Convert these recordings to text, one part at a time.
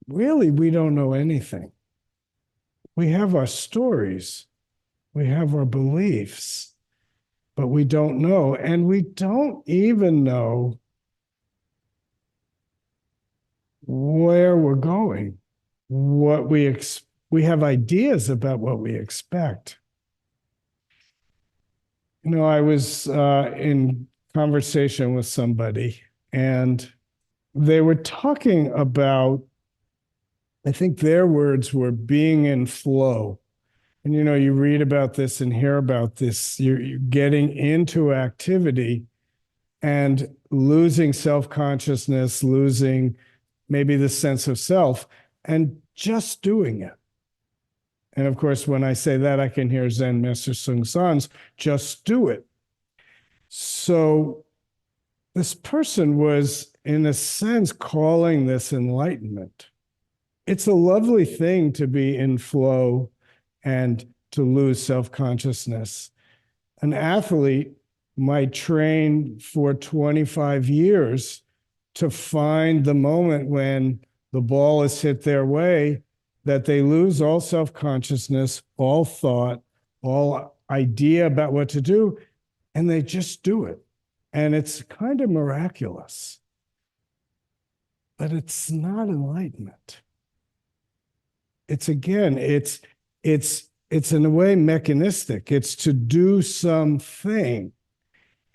really we don't know anything. We have our stories, we have our beliefs, but we don't know. And we don't even know where we're going, we have ideas about what we expect. I was in conversation with somebody, and they were talking about, I think their words were being in flow. And you read about this and hear about this. You're getting into activity and losing self-consciousness, losing maybe the sense of self, and just doing it. And of course, when I say that, I can hear Zen Master Sungsan's just do it. So this person was, in a sense, calling this enlightenment. It's a lovely thing to be in flow and to lose self-consciousness. An athlete might train for 25 years to find the moment when the ball is hit their way, that they lose all self-consciousness, all thought, all idea about what to do, and they just do it. And it's kind of miraculous. But it's not enlightenment. It's in a way mechanistic. It's to do something.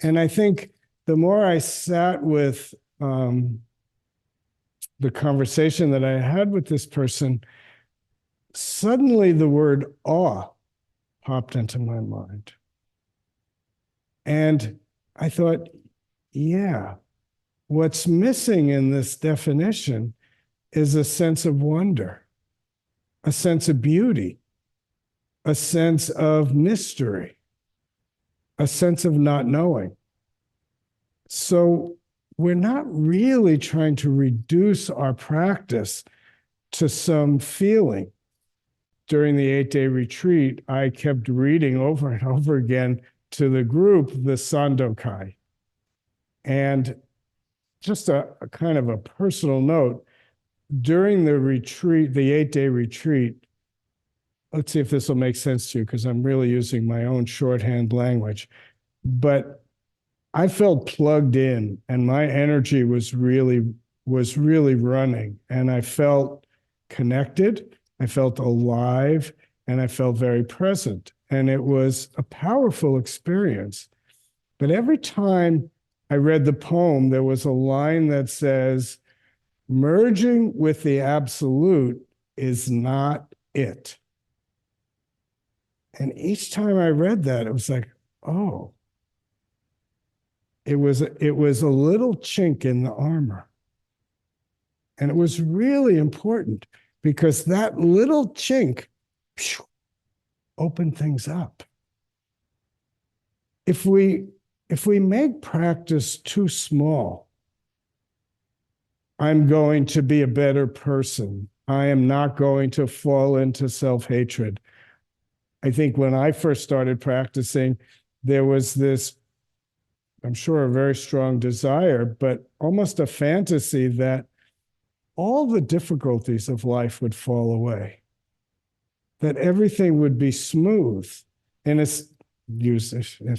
And I think the more I sat with the conversation that I had with this person, suddenly the word awe popped into my mind. And I thought, yeah, what's missing in this definition is a sense of wonder, a sense of beauty, a sense of mystery, a sense of not knowing. So we're not really trying to reduce our practice to some feeling. During the 8-day retreat, I kept reading over and over again to the group the Sandokai. And just a kind of a personal note, during the retreat, the 8-day retreat, let's see if this will make sense to you, because I'm really using my own shorthand language, but I felt plugged in and my energy was really running, and I felt connected, I felt alive, and I felt very present. And it was a powerful experience. But every time I read the poem, there was a line that says, merging with the absolute is not it. And each time I read that, it was like, oh, it was a little chink in the armor. And it was really important because that little chink opened things up. If we make practice too small, I'm going to be a better person. I am not going to fall into self-hatred. I think when I first started practicing, there was this, I'm sure, a very strong desire, but almost a fantasy that all the difficulties of life would fall away, that everything would be smooth. And it's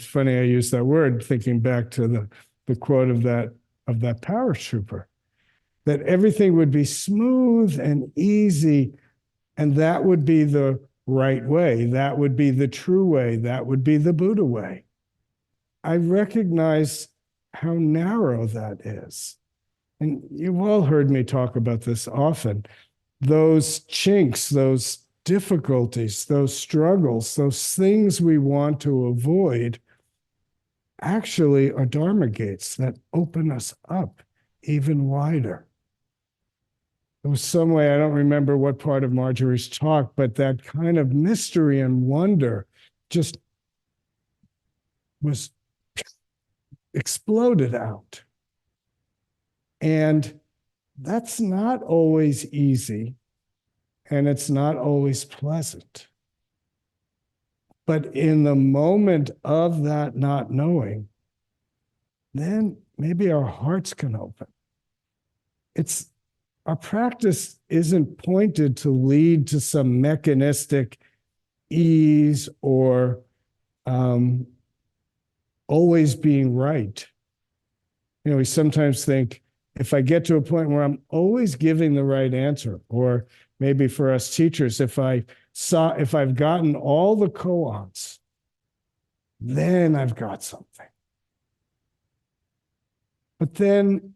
funny I use that word, thinking back to the quote of that paratrooper, that everything would be smooth and easy, and that would be the right way, that would be the true way, that would be the Buddha way. I recognize how narrow that is. And you've all heard me talk about this often. Those chinks, those difficulties, those struggles, those things we want to avoid actually are Dharma gates that open us up even wider. There was some way, I don't remember what part of Marjorie's talk, but that kind of mystery and wonder just was exploded out. And that's not always easy, and it's not always pleasant. But in the moment of that not knowing, then maybe our hearts can open. It's our practice isn't pointed to lead to some mechanistic ease or always being right. You know, we sometimes think, if I get to a point where I'm always giving the right answer, or maybe for us teachers, if I've gotten all the koans, then I've got something. But then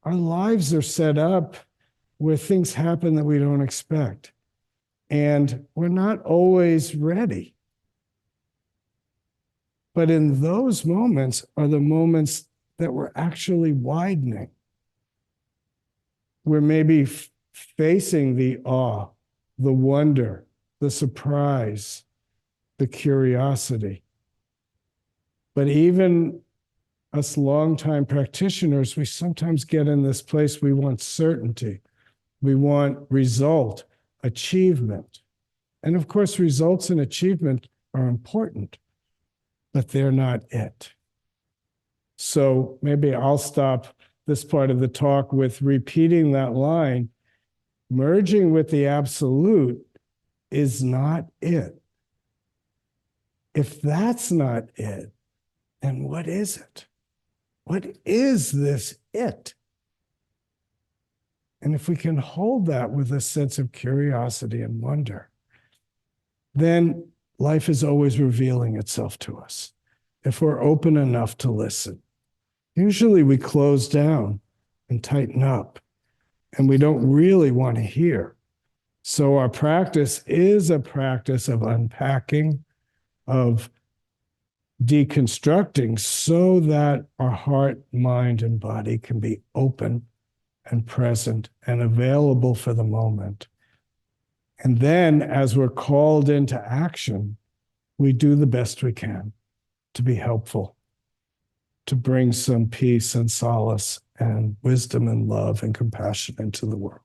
our lives are set up where things happen that we don't expect. And we're not always ready. But in those moments are the moments that we're actually widening. We're maybe facing the awe, the wonder, the surprise, the curiosity. But even us longtime practitioners, we sometimes get in this place, we want certainty. We want result, achievement. And of course, results and achievement are important, but they're not it. So maybe I'll stop this part of the talk with repeating that line. Merging with the absolute is not it. If that's not it, then what is it? What is this it? And if we can hold that with a sense of curiosity and wonder, then life is always revealing itself to us. If we're open enough to listen. Usually we close down and tighten up, and we don't really want to hear. So our practice is a practice of unpacking, of deconstructing, so that our heart, mind, and body can be open and present and available for the moment. And then as we're called into action, we do the best we can to be helpful, to bring some peace and solace and wisdom and love and compassion into the world.